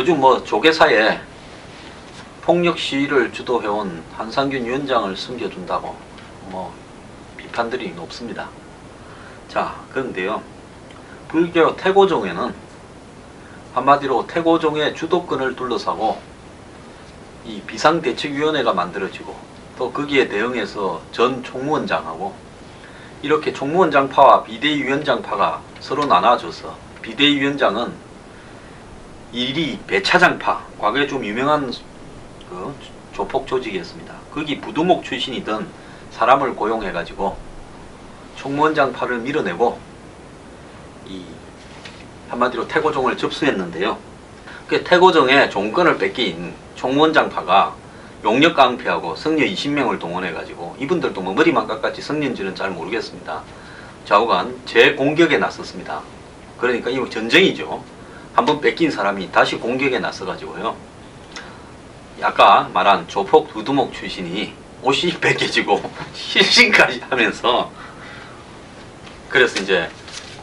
요즘 뭐 조계사에 폭력 시위를 주도해온 한상균 위원장을 숨겨준다고 뭐 비판들이 높습니다. 자, 그런데요, 불교 태고종에는 한마디로 태고종의 주도권을 둘러싸고 이 비상대책위원회가 만들어지고, 또 거기에 대응해서 전 총무원장하고 이렇게 총무원장파와 비대위원장파가 서로 나눠져서, 비대위원장은 일이 배차장파, 과거에 좀 유명한 그 조폭 조직이었습니다. 거기 부두목 출신이던 사람을 고용해가지고 총무원장파를 밀어내고 이 한마디로 태고종을 접수했는데요. 그 태고종의 종권을 뺏긴 총무원장파가 용역깡패하고 성녀 20명을 동원해가지고, 이분들도 뭐 머리만 깎았지 성년지는 잘 모르겠습니다. 좌우간 재공격에 나섰습니다. 그러니까 이거 전쟁이죠. 한번 뺏긴 사람이 다시 공격에 나서가지고요, 아까 말한 조폭 두두목 출신이 옷이 벗겨지고 실신까지 하면서, 그래서 이제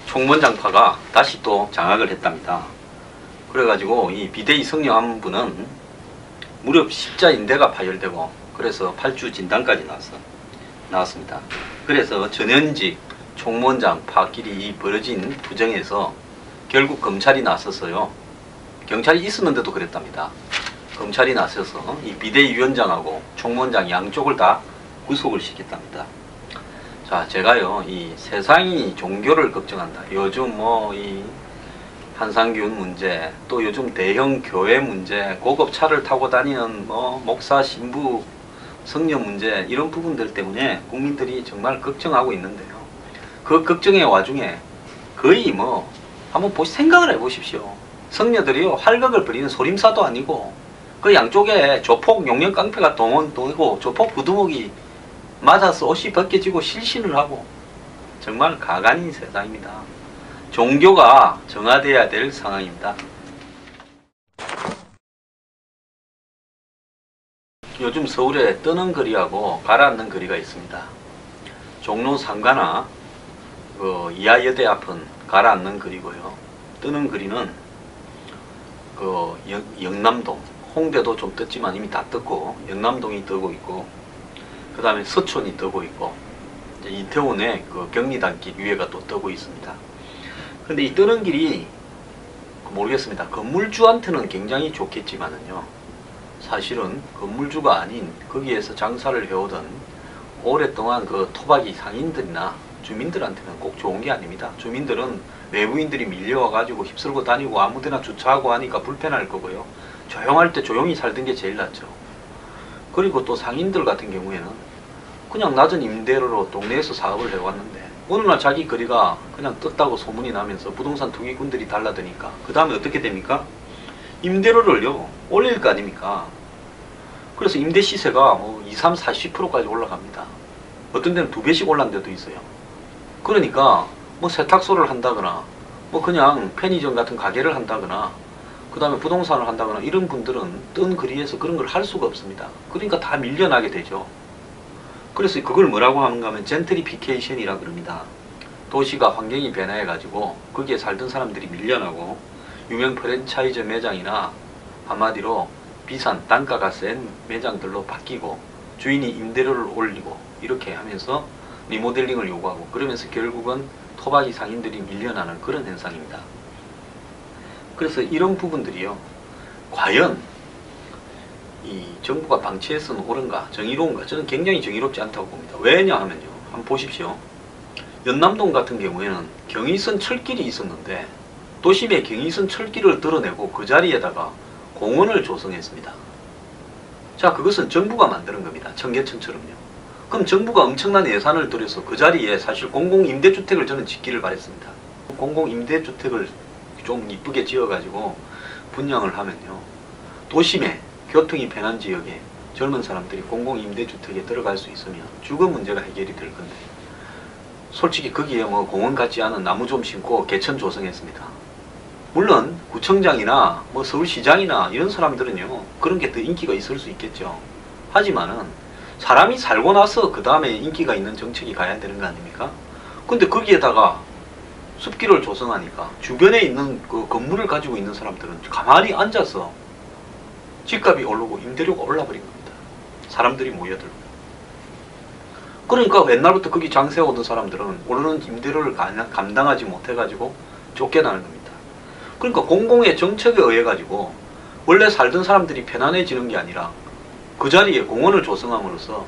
총무원장파가 다시 또 장악을 했답니다. 그래가지고 이 비대위 성녀 한 분은 무릎 십자인대가 파열되고, 그래서 8주 진단까지 나왔습니다. 그래서 전현직 총무원장 파끼리 벌어진 투쟁에서 결국 검찰이 나섰어요. 경찰이 있었는데도 그랬답니다. 검찰이 나서서 이 비대위원장하고 총무원장 양쪽을 다 구속을 시켰답니다. 자, 제가요, 이 세상이 종교를 걱정한다, 요즘 뭐 이 한상균 문제, 또 요즘 대형 교회 문제, 고급 차를 타고 다니는 뭐 목사 신부 성녀 문제, 이런 부분들 때문에 국민들이 정말 걱정하고 있는데요, 그 걱정의 와중에 거의 뭐 한번 생각을 해보십시오. 성녀들이요, 활극을 벌이는 소림사도 아니고 그 양쪽에 조폭 용역 깡패가 동원되고 조폭 부두목이 맞아서 옷이 벗겨지고 실신을 하고, 정말 가관인 세상입니다. 종교가 정화돼야 될 상황입니다. 요즘 서울에 뜨는 거리하고 가라앉는 거리가 있습니다. 종로 상가나 그 이하여대 앞은 가라앉는 거리고요, 뜨는 거리는 그 영남동, 홍대도 좀 떴지만 이미 다 떴고, 영남동이 뜨고 있고, 그 다음에 서촌이 뜨고 있고, 이제 이태원의 그 경리단길 위에가 또 뜨고 있습니다. 근데 이 뜨는 길이 모르겠습니다. 건물주한테는 굉장히 좋겠지만은요, 사실은 건물주가 아닌 거기에서 장사를 해오던 오랫동안 그 토박이 상인들이나 주민들한테는 꼭 좋은 게 아닙니다. 주민들은 외부인들이 밀려와가지고 휩쓸고 다니고 아무데나 주차하고 하니까 불편할 거고요, 조용할 때 조용히 살던 게 제일 낫죠. 그리고 또 상인들 같은 경우에는 그냥 낮은 임대료로 동네에서 사업을 해왔는데 어느 날 자기 거리가 그냥 떴다고 소문이 나면서 부동산 투기꾼들이 달라드니까 그 다음에 어떻게 됩니까? 임대료를요 올릴 거 아닙니까? 그래서 임대 시세가 뭐 20, 30, 40%까지 올라갑니다. 어떤 데는 2배씩 올란 데도 있어요. 그러니까 뭐 세탁소를 한다거나 뭐 그냥 편의점 같은 가게를 한다거나 그 다음에 부동산을 한다거나 이런 분들은 뜬 거리에서 그런 걸 할 수가 없습니다. 그러니까 다 밀려나게 되죠. 그래서 그걸 뭐라고 하는가 하면 젠트리피케이션이라 그럽니다. 도시가 환경이 변화해 가지고 거기에 살던 사람들이 밀려나고, 유명 프랜차이즈 매장이나 한마디로 비싼 단가가 센 매장들로 바뀌고, 주인이 임대료를 올리고 이렇게 하면서 리모델링을 요구하고, 그러면서 결국은 토박이 상인들이 밀려나는 그런 현상입니다. 그래서 이런 부분들이요, 과연 이 정부가 방치해서는 옳은가, 정의로운가? 저는 굉장히 정의롭지 않다고 봅니다. 왜냐하면요, 한번 보십시오. 연남동 같은 경우에는 경의선 철길이 있었는데 도심에 경의선 철길을 드러내고 그 자리에다가 공원을 조성했습니다. 자, 그것은 정부가 만드는 겁니다. 청계천처럼요. 그럼 정부가 엄청난 예산을 들여서 그 자리에 사실 공공임대주택을 저는 짓기를 바랬습니다. 공공임대주택을 좀 이쁘게 지어가지고 분양을 하면요, 도심에 교통이 편한 지역에 젊은 사람들이 공공임대주택에 들어갈 수 있으면 주거 문제가 해결이 될 건데, 솔직히 거기에 뭐 공원 같지 않은 나무 좀 심고 개천 조성했습니다. 물론 구청장이나 뭐 서울시장이나 이런 사람들은요 그런 게 더 인기가 있을 수 있겠죠. 하지만은 사람이 살고 나서 그 다음에 인기가 있는 정책이 가야 되는 거 아닙니까? 근데 거기에다가 숲길을 조성하니까 주변에 있는 그 건물을 가지고 있는 사람들은 가만히 앉아서 집값이 오르고 임대료가 올라버린 겁니다. 사람들이 모여들고. 그러니까 옛날부터 거기 장세 오던 사람들은 오르는 임대료를 감당하지 못해가지고 쫓겨나는 겁니다. 그러니까 공공의 정책에 의해 가지고 원래 살던 사람들이 편안해지는 게 아니라 그 자리에 공원을 조성함으로써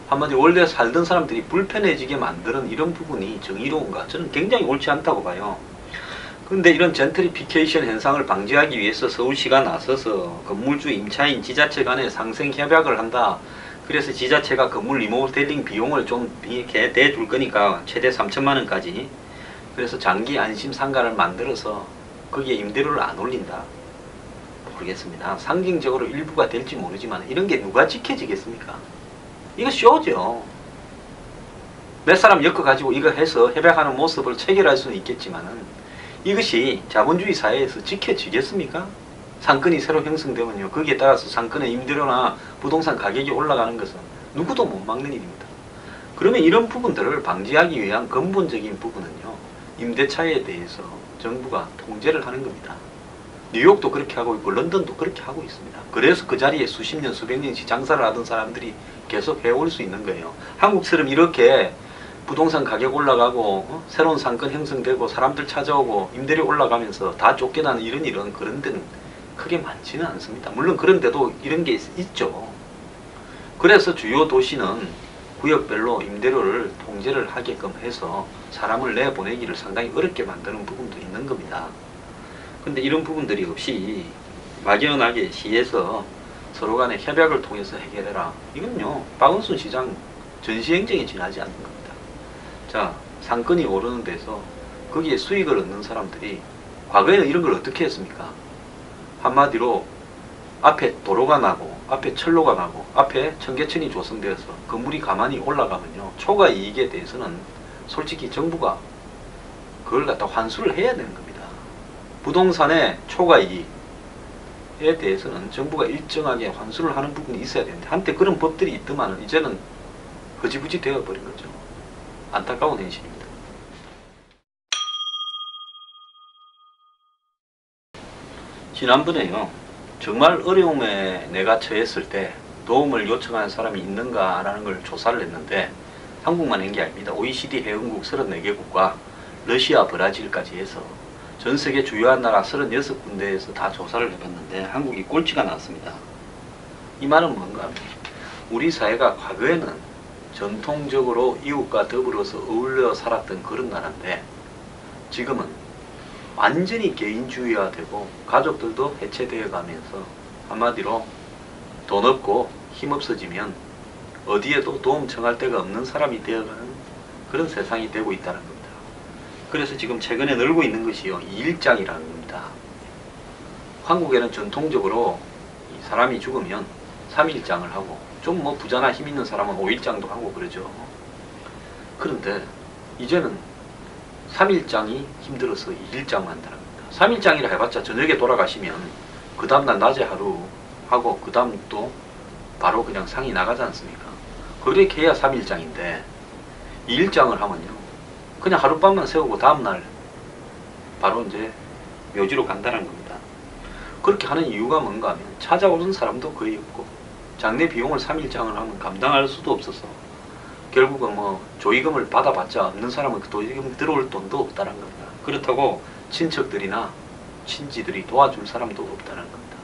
한마디로 원래 살던 사람들이 불편해지게 만드는 이런 부분이 정의로운가? 저는 굉장히 옳지 않다고 봐요. 그런데 이런 젠트리피케이션 현상을 방지하기 위해서 서울시가 나서서 건물주, 임차인, 지자체 간에 상생 협약을 한다. 그래서 지자체가 건물 리모델링 비용을 좀 이렇게 대줄 거니까 최대 3천만 원까지. 그래서 장기 안심 상가를 만들어서 거기에 임대료를 안 올린다. 모르겠습니다. 상징적으로 일부가 될지 모르지만 이런 게 누가 지켜지겠습니까? 이거 쇼죠. 몇 사람 엮어가지고 이거 해서 협약하는 모습을 체결할 수는 있겠지만은 이것이 자본주의 사회에서 지켜지겠습니까? 상권이 새로 형성되면요. 거기에 따라서 상권의 임대료나 부동산 가격이 올라가는 것은 누구도 못 막는 일입니다. 그러면 이런 부분들을 방지하기 위한 근본적인 부분은요. 임대차에 대해서 정부가 통제를 하는 겁니다. 뉴욕도 그렇게 하고 있고 런던도 그렇게 하고 있습니다. 그래서 그 자리에 수십 년 수백 년씩 장사를 하던 사람들이 계속 해올 수 있는 거예요. 한국처럼 이렇게 부동산 가격 올라가고 새로운 상권 형성되고 사람들 찾아오고 임대료 올라가면서 다 쫓겨나는 이런 일은 그런 데는 크게 많지는 않습니다. 물론 그런 데도 이런 게 있죠. 그래서 주요 도시는 구역별로 임대료를 통제를 하게끔 해서 사람을 내보내기를 상당히 어렵게 만드는 부분도 있는 겁니다. 근데 이런 부분들이 없이 막연하게 시에서 서로 간에 협약을 통해서 해결해라. 이건요, 박원순 시장 전시행정에 지나지 않는 겁니다. 자, 상권이 오르는 데서 거기에 수익을 얻는 사람들이 과거에는 이런 걸 어떻게 했습니까? 한마디로 앞에 도로가 나고 앞에 철로가 나고 앞에 청계천이 조성되어서 건물이 가만히 올라가면요, 초과 이익에 대해서는 솔직히 정부가 그걸 갖다 환수를 해야 되는 겁니다. 부동산의 초과 이익에 대해서는 정부가 일정하게 환수를 하는 부분이 있어야 되는데 한때 그런 법들이 있더만 이제는 흐지부지 되어버린 거죠. 안타까운 현실입니다. 지난번에요, 정말 어려움에 내가 처했을 때 도움을 요청하는 사람이 있는가라는 걸 조사를 했는데 한국만 한 게 아닙니다. OECD 회원국 34개국과 러시아, 브라질까지 해서 전 세계 주요한 나라 36군데에서 다 조사를 해봤는데 한국이 꼴찌가 나왔습니다. 이 말은 뭔가 하면 우리 사회가 과거에는 전통적으로 이웃과 더불어서 어울려 살았던 그런 나라인데 지금은 완전히 개인주의화되고 가족들도 해체되어 가면서 한마디로 돈 없고 힘 없어지면 어디에도 도움 청할 데가 없는 사람이 되어가는 그런 세상이 되고 있다는 겁니다. 그래서 지금 최근에 늘고 있는 것이요, 2일장이라는 겁니다. 한국에는 전통적으로 사람이 죽으면 3일장을 하고 좀 뭐 부자나 힘 있는 사람은 5일장도 하고 그러죠. 그런데 이제는 3일장이 힘들어서 2일장 만드는 겁니다. 3일장이라 해봤자 저녁에 돌아가시면 그 다음날 낮에 하루 하고 그 다음 또 바로 그냥 상이 나가지 않습니까? 그렇게 해야 3일장인데 2일장을 하면요, 그냥 하룻밤만 세우고 다음날 바로 이제 묘지로 간다는 겁니다. 그렇게 하는 이유가 뭔가 하면 찾아오는 사람도 거의 없고 장례 비용을 3일장을 하면 감당할 수도 없어서 결국은 뭐 조의금을 받아봤자 없는 사람은 그 조의금 들어올 돈도 없다는 겁니다. 그렇다고 친척들이나 친지들이 도와줄 사람도 없다는 겁니다.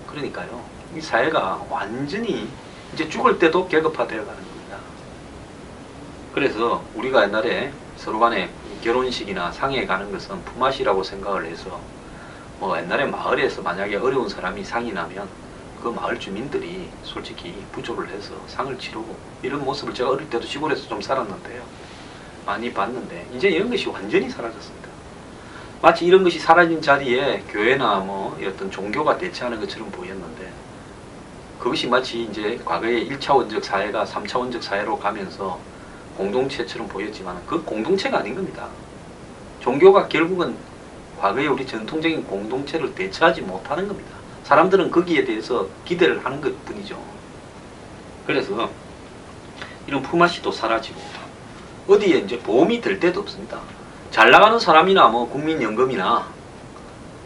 그러니까요, 이 사회가 완전히 이제 죽을 때도 계급화되어 가는 겁니다. 그래서 우리가 옛날에 서로 간에 결혼식이나 상에 가는 것은 품앗이라고 생각을 해서 뭐 옛날에 마을에서 만약에 어려운 사람이 상이 나면 그 마을 주민들이 솔직히 부조를 해서 상을 치르고 이런 모습을 제가 어릴 때도 시골에서 좀 살았는데요, 많이 봤는데 이제 이런 것이 완전히 사라졌습니다. 마치 이런 것이 사라진 자리에 교회나 뭐 어떤 종교가 대체하는 것처럼 보였는데 그것이 마치 이제 과거의 1차원적 사회가 3차원적 사회로 가면서 공동체처럼 보였지만 그 공동체가 아닌 겁니다. 종교가 결국은 과거의 우리 전통적인 공동체를 대체하지 못하는 겁니다. 사람들은 거기에 대해서 기대를 하는 것 뿐이죠. 그래서 이런 품앗이도 사라지고 어디에 이제 보험이 들 데도 없습니다. 잘 나가는 사람이나 뭐 국민연금이나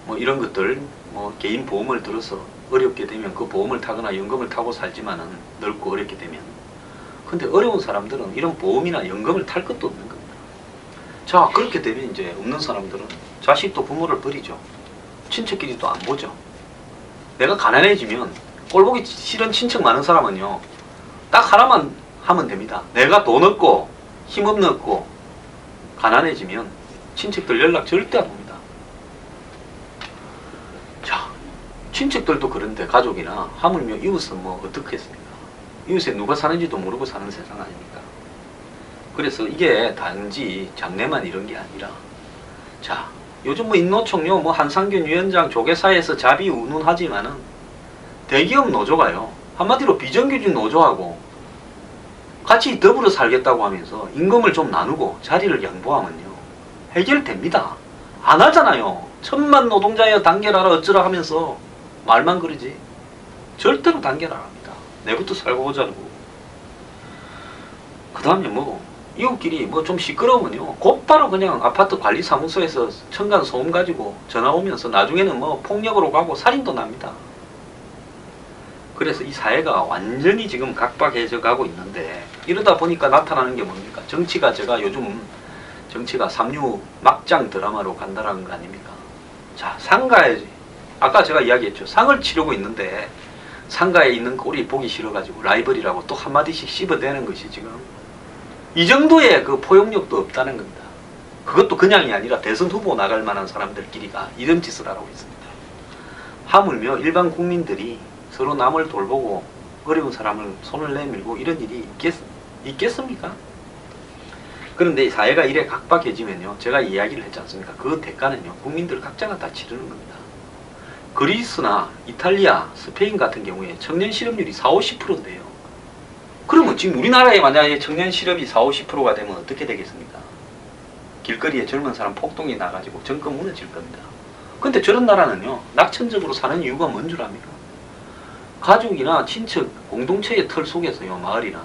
뭐 이런 것들 뭐 개인 보험을 들어서 어렵게 되면 그 보험을 타거나 연금을 타고 살지만은 넓고 어렵게 되면, 근데 어려운 사람들은 이런 보험이나 연금을 탈 것도 없는 겁니다. 자, 그렇게 되면 이제 없는 사람들은 자식도 부모를 버리죠. 친척끼리도 안 보죠. 내가 가난해지면 꼴보기 싫은 친척 많은 사람은요, 딱 하나만 하면 됩니다. 내가 돈 없고 힘없는 없고 가난해지면 친척들 연락 절대 안 옵니다. 자, 친척들도 그런데 가족이나 하물며 이웃은 뭐 어떻게 했습니까? 이웃에 누가 사는지도 모르고 사는 세상 아닙니까? 그래서 이게 단지 장래만 이런 게 아니라, 자, 요즘 뭐 인노총요, 뭐 한상균 위원장 조계사에서 자비우눈하지만은 대기업 노조가요, 한마디로 비정규직 노조하고 같이 더불어 살겠다고 하면서 임금을 좀 나누고 자리를 양보하면요, 해결됩니다. 안 하잖아요. 천만 노동자여 단결하라 어쩌라 하면서 말만 그러지 절대로 단결 안 합니다. 내부터 살고 보자고. 그 다음에 뭐 이웃끼리 뭐 좀 시끄러우면요, 곧바로 그냥 아파트 관리사무소에서 층간 소음 가지고 전화 오면서 나중에는 뭐 폭력으로 가고 살인도 납니다. 그래서 이 사회가 완전히 지금 각박해져 가고 있는데, 이러다 보니까 나타나는 게 뭡니까? 정치가, 제가 요즘 정치가 삼류 막장 드라마로 간다라는 거 아닙니까? 자, 상가에, 아까 제가 이야기했죠. 상을 치르고 있는데 상가에 있는 꼴이 보기 싫어가지고 라이벌이라고 또 한마디씩 씹어대는 것이 지금 이 정도의 그 포용력도 없다는 겁니다. 그것도 그냥이 아니라 대선 후보 나갈 만한 사람들끼리가 이런 짓을 하고 있습니다. 하물며 일반 국민들이 서로 남을 돌보고 어려운 사람을 손을 내밀고 이런 일이 있겠습니까? 그런데 사회가 이래 각박해지면요, 제가 이야기를 했지 않습니까? 그 대가는요, 국민들 각자가 다 치르는 겁니다. 그리스나 이탈리아, 스페인 같은 경우에 청년 실업률이 40~50%인데요. 그러면 지금 우리나라에 만약에 청년 실업이 40~50%가 되면 어떻게 되겠습니까? 길거리에 젊은 사람 폭동이 나가지고 정권 무너질 겁니다. 근데 저런 나라는요, 낙천적으로 사는 이유가 뭔 줄 압니까? 가족이나 친척, 공동체의 틀 속에서요, 마을이나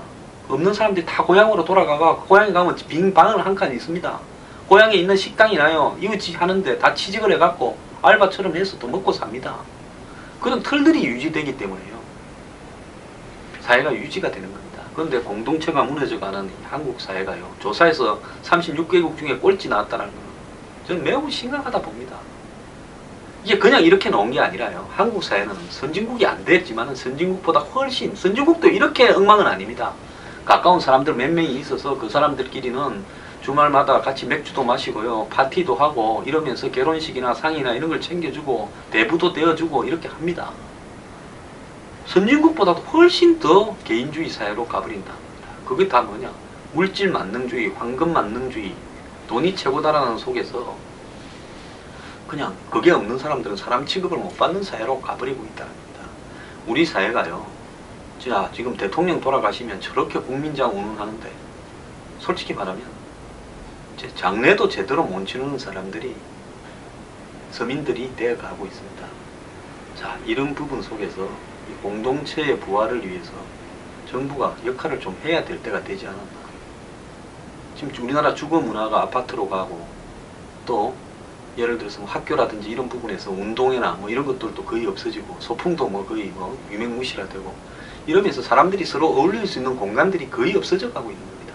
없는 사람들이 다 고향으로 돌아가가, 고향에 가면 빈 방을 한 칸 있습니다. 고향에 있는 식당이나요, 이웃이 하는데 다 취직을 해갖고 알바처럼 해서 또 먹고 삽니다. 그런 틀들이 유지되기 때문에요, 사회가 유지가 되는 겁니다. 그런데 공동체가 무너져가는 한국 사회가요, 조사에서 36개국 중에 꼴찌 나왔다는 건 저는 매우 심각하다 봅니다. 이게 그냥 이렇게 나온 게 아니라요, 한국 사회는 선진국이 안 됐지만 선진국보다 훨씬, 선진국도 이렇게 엉망은 아닙니다. 가까운 사람들 몇 명이 있어서 그 사람들끼리는 주말마다 같이 맥주도 마시고요, 파티도 하고 이러면서 결혼식이나 상이나 이런 걸 챙겨주고 대부도 되어주고 이렇게 합니다. 선진국보다도 훨씬 더 개인주의 사회로 가버린다. 그게 다 뭐냐? 물질 만능주의, 황금 만능주의, 돈이 최고다라는 속에서 그냥 그게 없는 사람들은 사람 취급을 못 받는 사회로 가버리고 있다는 겁니다. 우리 사회가요, 자, 지금 대통령 돌아가시면 저렇게 국민장 운운하는데 솔직히 말하면 장례도 제대로 못 치르는 사람들이, 서민들이 되어가고 있습니다. 자, 이런 부분 속에서 이 공동체의 부활을 위해서 정부가 역할을 좀 해야 될 때가 되지 않았나. 지금 우리나라 주거 문화가 아파트로 가고, 또 예를 들어서 뭐 학교라든지 이런 부분에서 운동회나 뭐 이런 것들도 거의 없어지고, 소풍도 뭐 거의 뭐 유명무실화되고, 이러면서 사람들이 서로 어울릴 수 있는 공간들이 거의 없어져 가고 있는 겁니다.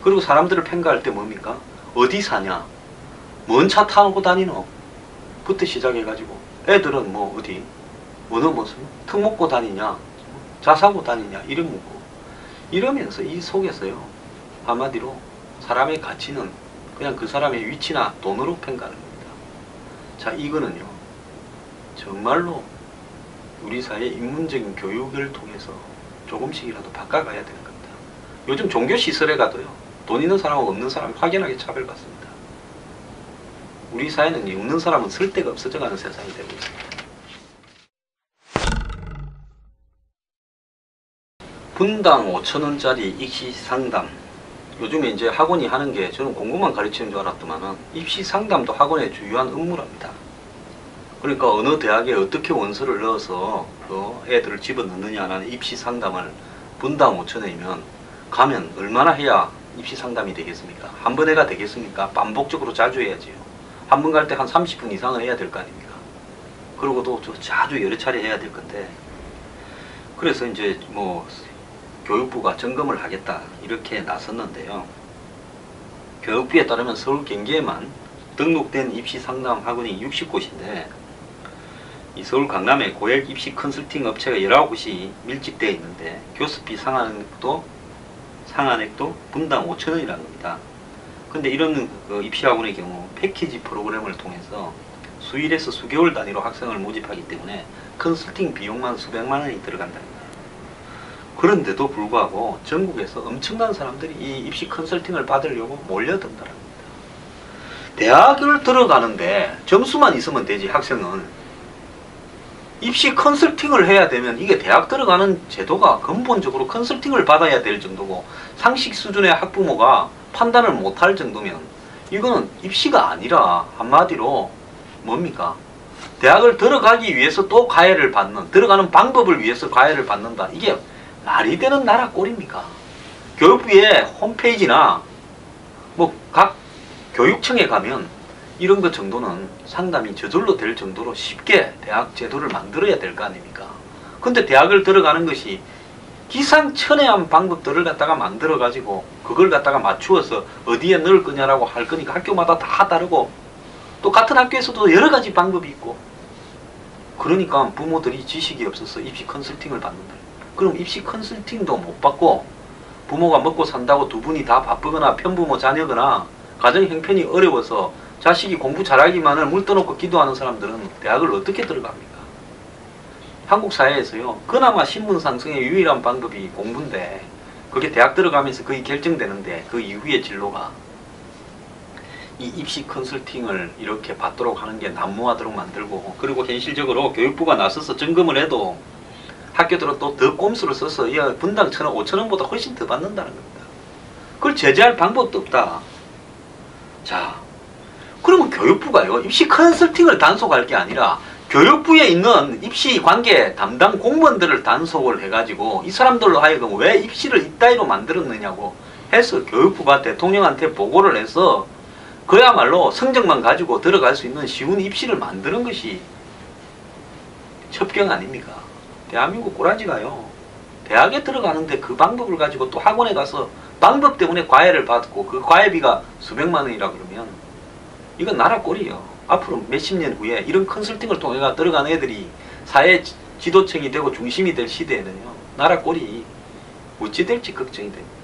그리고 사람들을 평가할 때 뭡니까? 어디 사냐? 뭔 차 타고 다니노? 부터 시작해가지고, 애들은 뭐 어디 어느 무슨 턱 먹고 다니냐, 자사고 다니냐 이런 묻고, 이러면서 이 속에서요, 한마디로 사람의 가치는 그냥 그 사람의 위치나 돈으로 평가하는 겁니다. 자, 이거는요, 정말로 우리 사회의 인문적인 교육을 통해서 조금씩이라도 바꿔가야 되는 겁니다. 요즘 종교시설에 가도요, 돈 있는 사람하고 없는 사람이 확연하게 차별받습니다. 우리 사회는 없는 사람은 쓸 데가 없어져가는 세상이 되고 있습니다. 분당 5,000원짜리 입시 상담. 요즘에 이제 학원이 하는 게, 저는 공부만 가르치는 줄 알았더만은 입시 상담도 학원의 주요한 업무랍니다. 그러니까 어느 대학에 어떻게 원서를 넣어서 그 애들을 집어넣느냐라는 입시 상담을 분당 5,000원이면 가면 얼마나 해야 입시 상담이 되겠습니까? 한 번에가 되겠습니까? 반복적으로 자주 해야지요. 한 번 갈 때 한 30분 이상은 해야 될 거 아닙니까? 그러고도 자주 여러 차례 해야 될 건데, 그래서 이제 뭐 교육부가 점검을 하겠다 이렇게 나섰는데요. 교육부에 따르면 서울 경기에만 등록된 입시 상담 학원이 60곳인데 이 서울 강남에 고액 입시 컨설팅 업체가 19곳이 밀집되어 있는데 교습비 상한액도 분당 5,000원이라는 겁니다. 근데 이런 입시 학원의 경우 패키지 프로그램을 통해서 수일에서 수개월 단위로 학생을 모집하기 때문에 컨설팅 비용만 수백만 원이 들어간답니다. 그런데도 불구하고 전국에서 엄청난 사람들이 이 입시 컨설팅을 받으려고 몰려든다는 겁니다. 대학을 들어가는데 점수만 있으면 되지. 학생은 입시 컨설팅을 해야 되면 이게 대학 들어가는 제도가 근본적으로 컨설팅을 받아야 될 정도고 상식 수준의 학부모가 판단을 못할 정도면 이거는 입시가 아니라 한마디로 뭡니까? 대학을 들어가기 위해서 또 과외를 받는, 들어가는 방법을 위해서 과외를 받는다. 이게 말이 되는 나라 꼴입니까? 교육부의 홈페이지나 뭐 각 교육청에 가면 이런 것 정도는 상담이 저절로 될 정도로 쉽게 대학 제도를 만들어야 될 거 아닙니까? 근데 대학을 들어가는 것이 기상천외한 방법들을 갖다가 만들어 가지고 그걸 갖다가 맞추어서 어디에 넣을 거냐라고 할 거니까 학교마다 다 다르고 또 같은 학교에서도 여러 가지 방법이 있고, 그러니까 부모들이 지식이 없어서 입시 컨설팅을 받는다. 그럼 입시 컨설팅도 못 받고 부모가 먹고 산다고 두 분이 다 바쁘거나 편부모 자녀거나 가정 형편이 어려워서 자식이 공부 잘하기만을 물 떠놓고 기도하는 사람들은 대학을 어떻게 들어갑니까? 한국 사회에서요, 그나마 신분 상승의 유일한 방법이 공부인데 그게 대학 들어가면서 거의 결정되는데 그 이후의 진로가 이 입시 컨설팅을 이렇게 받도록 하는 게 난무하도록 만들고, 그리고 현실적으로 교육부가 나서서 점검을 해도 학교들은 또 더 꼼수를 써서 야, 분당 1,000원, 5,000원보다 훨씬 더 받는다는 겁니다. 그걸 제재할 방법도 없다. 자, 그러면 교육부가요, 입시 컨설팅을 단속할 게 아니라 교육부에 있는 입시 관계 담당 공무원들을 단속을 해가지고 이 사람들로 하여금 왜 입시를 이따위로 만들었느냐고 해서 교육부가 대통령한테 보고를 해서 그야말로 성적만 가지고 들어갈 수 있는 쉬운 입시를 만드는 것이 첩경 아닙니까? 대한민국 꼬라지가요, 대학에 들어가는데 그 방법을 가지고 또 학원에 가서 방법 때문에 과외를 받고 그 과외비가 수백만 원이라 그러면 이건 나라 꼴이에요. 앞으로 몇십 년 후에 이런 컨설팅을 통해 들어간 애들이 사회 지도층이 되고 중심이 될 시대에는요, 나라 꼴이 어찌 될지 걱정이 됩니다.